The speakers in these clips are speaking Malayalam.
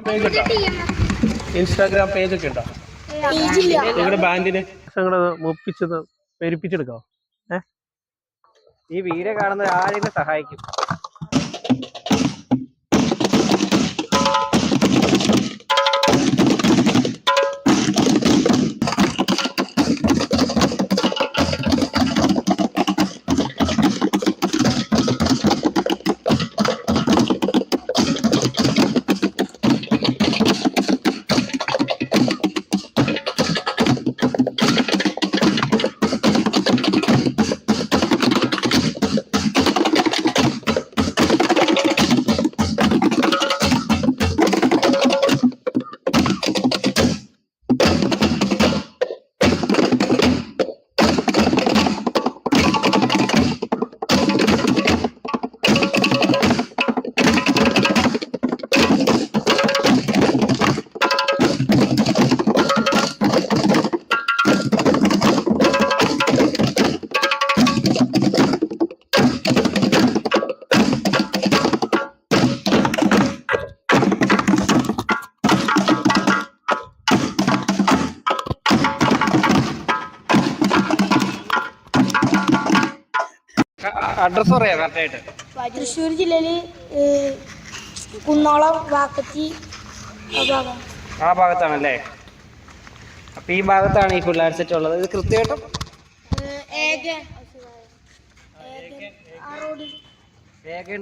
പേജ് ഉണ്ടോ? ഇൻസ്റ്റാഗ്രാം പേജ് ഒക്കെ ഉണ്ടോ നിങ്ങളുടെ ബാൻഡിന്? ഞങ്ങൾ മുപ്പിച്ചത് പെരുപ്പിച്ചെടുക്കാവോ? ഈ വീഡിയോ കാണുന്ന ആരെങ്കിലും സഹായിക്കും. അഡ്രസ് പറയാം കറക്റ്റായിട്ട്. തൃശ്ശൂർ ജില്ലയില് കുന്നോളം വാക്കത്തി ആ ഭാഗത്താണല്ലേ? അപ്പൊ ഈ ഭാഗത്താണ് ഈ പിള്ളേർ സെറ്റ് ഉള്ളത്. ഇത് കൃത്യമായിട്ടും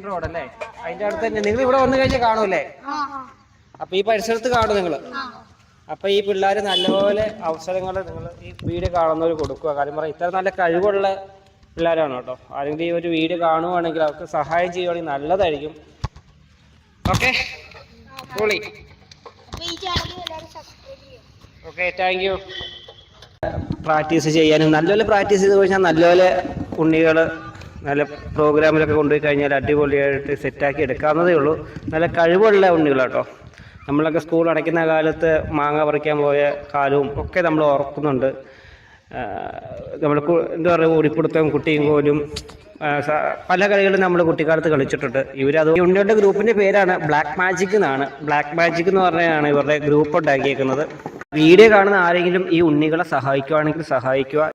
റോഡല്ലേ? അതിന്റെ അടുത്ത് തന്നെ നിങ്ങൾ ഇവിടെ വന്നു കഴിഞ്ഞാൽ കാണൂല്ലേ? അപ്പൊ ഈ പരിസരത്ത് കാണും നിങ്ങള്. അപ്പൊ ഈ പിള്ളേർ നല്ലപോലെ അവസരങ്ങൾ നിങ്ങൾ ഈ വീഡിയോ കാണുന്നവർ കൊടുക്കുക. കാര്യം പറയാം, ഇത്ര നല്ല കഴിവുള്ള പിള്ളേരാണ് കേട്ടോ. ആരെങ്കിലും ഈ ഒരു വീഡിയോ കാണുവാണെങ്കിൽ അവർക്ക് സഹായം ചെയ്യുവാണെങ്കിൽ നല്ലതായിരിക്കും. ഓക്കെ, പൊളി. Okay, thank you. പ്രാക്ടീസ് ചെയ്യാനും നല്ലപോലെ പ്രാക്ടീസ് ചെയ്ത് കഴിഞ്ഞാൽ നല്ലപോലെ ഉണ്ണികൾ നല്ല പ്രോഗ്രാമിലൊക്കെ കൊണ്ടുപോയി കഴിഞ്ഞാൽ അടിപൊളിയായിട്ട് സെറ്റാക്കി എടുക്കാവുന്നതേ ഉള്ളൂ. നല്ല കഴിവുള്ള ഉണ്ണികളാട്ടോ. നമ്മളൊക്കെ സ്കൂൾ അടയ്ക്കുന്ന കാലത്ത് മാങ്ങ പറിക്കാൻ പോയ കാലവും ഒക്കെ നമ്മൾ ഓർക്കുന്നുണ്ട്. നമ്മൾ എന്താ പറയുക, ഓടിപ്പിടുത്തം, കുട്ടിയും കോലും, പല കളികളും നമ്മൾ കുട്ടിക്കാലത്ത് കളിച്ചിട്ടുണ്ട്. ഇവരത് ഉണ്ണിയുടെ ഗ്രൂപ്പിൻ്റെ പേരാണ് ബ്ലാക്ക് മാജിക് എന്നാണ്. ബ്ലാക്ക് മാജിക് എന്ന് പറഞ്ഞാണ് ഇവരുടെ ഗ്രൂപ്പ് ഉണ്ടാക്കിയേക്കുന്നത്. വീഡിയോ കാണുന്ന ആരെങ്കിലും ഈ ഉണ്ണികളെ സഹായിക്കുകയാണെങ്കിൽ സഹായിക്കുക.